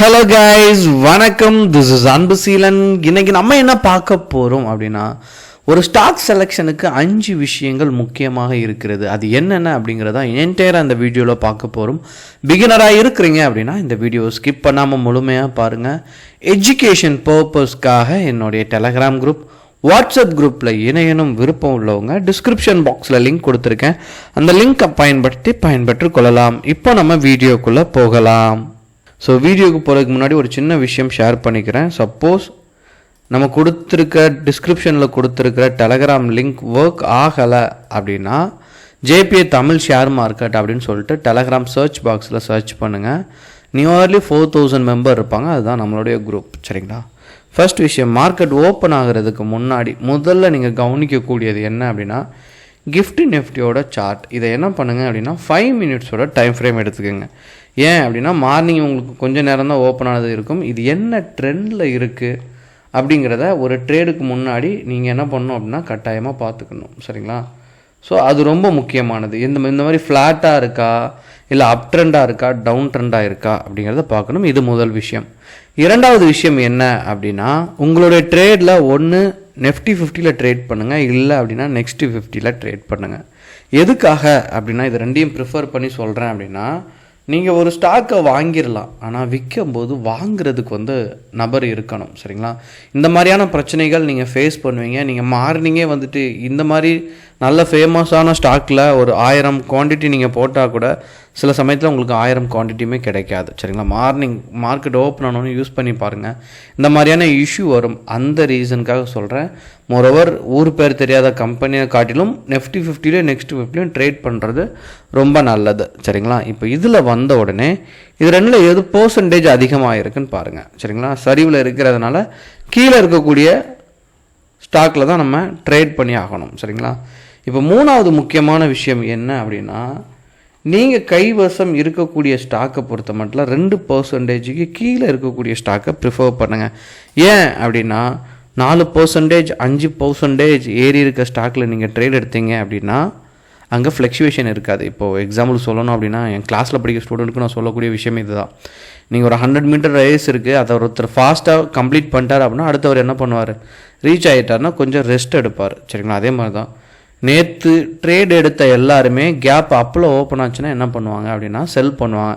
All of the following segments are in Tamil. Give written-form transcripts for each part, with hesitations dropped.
ஹலோ கைஸ், வணக்கம். This is Anbuseelan. இன்னைக்கு நம்ம என்ன பார்க்க போகிறோம் அப்படின்னா, ஒரு ஸ்டாக் செலெக்ஷனுக்கு 5 விஷயங்கள் முக்கியமாக இருக்கிறது. அது என்னென்ன அப்படிங்கிறத என்டையராக இந்த வீடியோவில் பார்க்க போகிறோம். பிகினராக இருக்கிறீங்க அப்படின்னா இந்த வீடியோ ஸ்கிப் பண்ணாமல் முழுமையாக பாருங்கள். எஜுகேஷன் பர்பஸ்க்காக என்னுடைய டெலகிராம் குரூப், வாட்ஸ்அப் குரூப்பில் இணையனும் விருப்பம் உள்ளவங்க டிஸ்கிரிப்ஷன் பாக்ஸில் லிங்க் கொடுத்துருக்கேன். அந்த லிங்க்கை பயன்பெற்று கொள்ளலாம். இப்போ நம்ம வீடியோக்குள்ளே போகலாம். ஸோ வீடியோக்கு போகிறதுக்கு முன்னாடி ஒரு சின்ன விஷயம் ஷேர் பண்ணிக்கிறேன். சப்போஸ் நம்ம டிஸ்கிரிப்ஷனில் கொடுத்துருக்கிற டெலகிராம் லிங்க் ஒர்க் ஆகலை அப்படின்னா ஜேபிஏ தமிழ் ஷேர் மார்க்கெட் அப்படின்னு சொல்லிட்டு டெலகிராம் சர்ச் பாக்ஸில் சர்ச் பண்ணுங்கள். நியர்லி 4000 மெம்பர் இருப்பாங்க. அதுதான் நம்மளுடைய குரூப். சரிங்களா? ஃபர்ஸ்ட் விஷயம், மார்க்கெட் ஓப்பன் ஆகிறதுக்கு முன்னாடி முதல்ல நீங்கள் கவனிக்கக்கூடியது என்ன அப்படின்னா, கிஃப்ட் நிஃப்டியோட சார்ட். இதை என்ன பண்ணுங்கள் அப்படின்னா 5 மினிட்ஸோட டைம் ஃப்ரேம் எடுத்துக்கோங்க. ஏன் அப்படின்னா மார்னிங் உங்களுக்கு கொஞ்சம் நேரம் தான் ஓப்பன் ஆனது இருக்கும். இது என்ன ட்ரெண்டில் இருக்குது அப்படிங்கிறத ஒரு ட்ரேடுக்கு முன்னாடி நீங்கள் என்ன பண்ணணும் அப்படின்னா கட்டாயமாக பார்த்துக்கணும். சரிங்களா? ஸோ அது ரொம்ப முக்கியமானது. இந்த மாதிரி ஃப்ளாட்டாக இருக்கா, இல்லை அப் ட்ரெண்டாக இருக்கா, டவுன் ட்ரெண்டாக இருக்கா அப்படிங்கிறத பார்க்கணும். இது முதல் விஷயம். இரண்டாவது விஷயம் என்ன அப்படின்னா, உங்களுடைய ட்ரேடில் ஒன்று நெஃப்டி 50ல் ட்ரேட் பண்ணுங்கள், இல்லை அப்படின்னா நெக்ஸ்ட் 50ல் ட்ரேட் பண்ணுங்கள். எதுக்காக அப்படின்னா, இது ரெண்டையும் ப்ரிஃபர் பண்ணி சொல்கிறேன் அப்படின்னா, நீங்கள் ஒரு ஸ்டாக்கை வாங்கிடலாம், ஆனால் விற்கும்போது வாங்குறதுக்கு நபர் இருக்கணும். சரிங்களா? இந்த மாதிரியான பிரச்சனைகள் நீங்கள் ஃபேஸ் பண்ணுவீங்க. நீங்கள் மார்னிங்கே இந்த மாதிரி நல்ல ஃபேமஸான ஸ்டாக்கில் ஒரு 1000 குவான்டிட்டி நீங்கள் போட்டால் கூட சில சமயத்தில் உங்களுக்கு 1000 குவான்டிட்டியுமே கிடைக்காது. சரிங்களா? மார்னிங் மார்க்கெட் ஓப்பன் ஆனோன்னு யூஸ் பண்ணி பாருங்கள். இந்த மாதிரியான இஷ்யூ வரும். அந்த ரீசனுக்காக சொல்கிறேன். மோரோவர் ஊர் பேர் தெரியாத கம்பெனியை காட்டிலும் நெஃப்டி 50லேயும் நெக்ஸ்ட் 50லையும் ட்ரேட் பண்ணுறது ரொம்ப நல்லது. சரிங்களா? இப்போ இதில் வந்த உடனே இது ரெண்டில் எது பர்சன்டேஜ் அதிகமாக இருக்குன்னு பாருங்கள். சரிங்களா? சரிவில் இருக்கிறதுனால கீழே இருக்கக்கூடிய ஸ்டாக்கில் தான் நம்ம ட்ரேட் பண்ணி ஆகணும். சரிங்களா? இப்போ மூணாவது முக்கியமான விஷயம் என்ன அப்படின்னா, நீங்கள் கைவசம் இருக்கக்கூடிய ஸ்டாக்கை பொறுத்த மட்டும் 2% கீழே இருக்கக்கூடிய ஸ்டாக்கை ப்ரிஃபர் பண்ணுங்கள். ஏன் அப்படின்னா 4%, 5% ஏறி இருக்க ஸ்டாக்கில் நீங்கள் ட்ரேட் எடுத்தீங்க அப்படின்னா அங்கே ஃப்ளக்சுவேஷன் இருக்காது. இப்போது எக்ஸாம்பிள் சொல்லணும் அப்படின்னா, என் கிளாஸில் படிக்கிற ஸ்டூடெண்ட்டுக்கு நான் சொல்லக்கூடிய விஷயம் இதுதான். நீங்கள் ஒரு 100 மீட்டர் ரேஸ் இருக்குது, அதை ஒருத்தர் ஃபாஸ்ட்டாக கம்ப்ளீட் பண்ணிட்டார் அப்படின்னா அடுத்தவர் என்ன பண்ணுவார், ரீச் ஆகிட்டார்னா கொஞ்சம் ரெஸ்ட் எடுப்பார். சரிங்களா? அதே மாதிரி தான் நேற்று ட்ரேட் எடுத்த எல்லாருமே கேப் அப்பில் ஓப்பன் ஆச்சுன்னா என்ன பண்ணுவாங்க அப்படின்னா செல் பண்ணுவாங்க.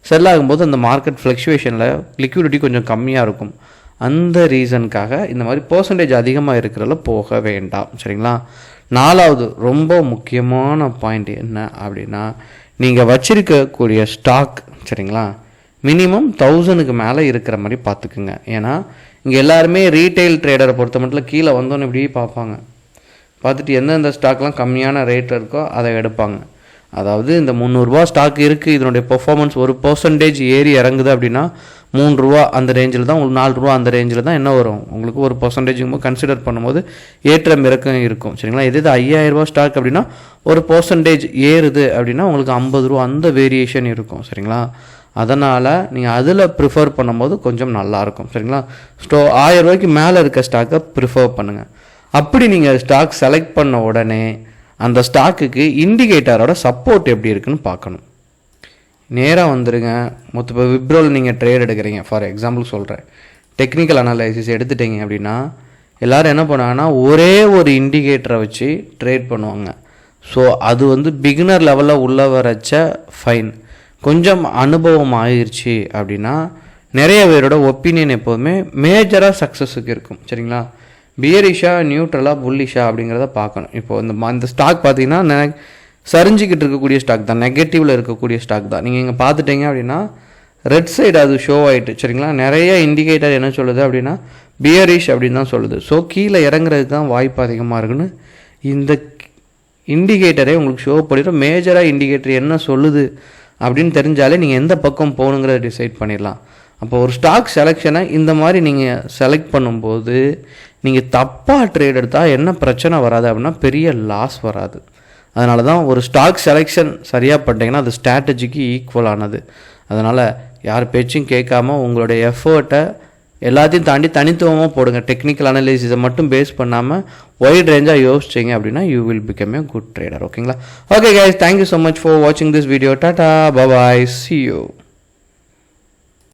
செல் ஆகும்போது அந்த மார்க்கெட் ஃப்ளக்சுவேஷனில் லிக்விடிட்டி கொஞ்சம் கம்மியாக இருக்கும். அந்த ரீசனுக்காக இந்த மாதிரி பர்சன்டேஜ் அதிகமாக இருக்கிறதுல போக வேண்டாம். சரிங்களா? நாலாவது ரொம்ப முக்கியமான பாயிண்ட் என்ன அப்படின்னா, நீங்கள் வச்சிருக்கக்கூடிய ஸ்டாக் சரிங்களா மினிமம் 1000க்கு மேலே இருக்கிற மாதிரி பார்த்துக்குங்க. ஏன்னா இங்கே எல்லாருமே ரீட்டைல் ட்ரேடரை பொறுத்த மட்டும் கீழே வந்தோன்னு இப்படி பார்த்துட்டு எந்தெந்த ஸ்டாக்லாம் கம்மியான ரேட் இருக்கோ அதை எடுப்பாங்க. அதாவது இந்த 300 ரூபா ஸ்டாக் இருக்குது, இதனுடைய பெர்ஃபார்மன்ஸ் 1% ஏறி இறங்குது அப்படின்னா 3 ரூபா அந்த ரேஞ்சில் தான், உங்களுக்கு 4 ரூபா அந்த ரேஞ்சில் தான் என்ன வரும், உங்களுக்கு 1% கன்சிடர் பண்ணும்போது ஏற்றம் இறக்கம் இருக்கும். சரிங்களா? இது 5000 ரூபா ஸ்டாக் அப்படின்னா 1% ஏறுது அப்படின்னா உங்களுக்கு 50 ரூபா அந்த வேரியேஷன் இருக்கும். சரிங்களா? அதனால் நீங்கள் அதில் ப்ரிஃபர் பண்ணும்போது கொஞ்சம் நல்லாயிருக்கும். சரிங்களா? 1000 ரூபாய்க்கு மேலே இருக்க ஸ்டாக்கை ப்ரிஃபர் பண்ணுங்கள். அப்படி நீங்கள் ஸ்டாக் செலக்ட் பண்ண உடனே அந்த ஸ்டாக்குக்கு இண்டிகேட்டரோட சப்போர்ட் எப்படி இருக்குன்னு பார்க்கணும். நேராக வந்துடுங்க. இப்போ விப்ரோவில் நீங்கள் ட்ரேட் எடுக்கிறீங்க, ஃபார் எக்ஸாம்பிள் சொல்கிறேன், டெக்னிக்கல் அனாலிசிஸ் எடுத்துட்டீங்க அப்படின்னா எல்லோரும் என்ன பண்ணுவாங்கன்னா ஒரே ஒரு இண்டிகேட்டரை வச்சு ட்ரேட் பண்ணுவாங்க. ஸோ அது பிகினர் லெவலில் உள்ள வரைச்ச ஃபைன். கொஞ்சம் அனுபவம் ஆயிடுச்சு அப்படின்னா நிறைய பேரோட ஒப்பீனியன் எப்போதுமே மேஜராக சக்ஸஸுக்கு இருக்கும். சரிங்களா? பியரிஷா, நியூட்ரலாக, புல்லிஷா அப்படிங்கிறத பார்க்கணும். இப்போது இந்த ஸ்டாக் பார்த்தீங்கன்னா சரிஞ்சிக்கிட்டு இருக்கக்கூடிய ஸ்டாக் தான், நெகட்டிவில் இருக்கக்கூடிய ஸ்டாக் தான். நீங்கள் இங்கே பார்த்துட்டீங்க அப்படின்னா ரெட் சைடு அது ஷோ ஆகிட்டு. சரிங்களா? நிறைய இண்டிகேட்டர் என்ன சொல்லுது அப்படின்னா பியரிஷ் அப்படின்னு தான் சொல்லுது. ஸோ கீழே இறங்குறதுக்கு தான் வாய்ப்பு அதிகமாக இருக்குன்னு இந்த இண்டிகேட்டரே உங்களுக்கு ஷோ பண்ணிடும். மேஜராக இண்டிகேட்டர் என்ன சொல்லுது அப்படின்னு தெரிஞ்சாலே நீங்கள் எந்த பக்கம் போகணுங்கிறத டிசைட் பண்ணிடலாம். அப்போ ஒரு ஸ்டாக் செலெக்ஷனை இந்த மாதிரி நீங்கள் செலக்ட் பண்ணும்போது நீங்கள் தப்பாக ட்ரேட் எடுத்தால் என்ன பிரச்சனை வராது அப்படின்னா பெரிய லாஸ் வராது. அதனால தான் ஒரு ஸ்டாக் செலெக்ஷன் சரியாக பண்ணிட்டீங்கன்னா அது ஸ்ட்ராட்டஜிக்கு ஈக்குவலானது. அதனால் யார் பேச்சும் கேட்காம உங்களுடைய எஃபர்ட்டை எல்லாத்தையும் தாண்டி தனித்துவமாக போடுங்க. டெக்னிக்கல் அனலைசிஸை மட்டும் பேஸ் பண்ணாமல் வைட் ரேஞ்சாக யோசிச்சிங்க அப்படின்னா you will become a good trader. ஓகேங்களா? Okay guys, thank you so much for வாட்சிங் this video. Tata, bye, see you.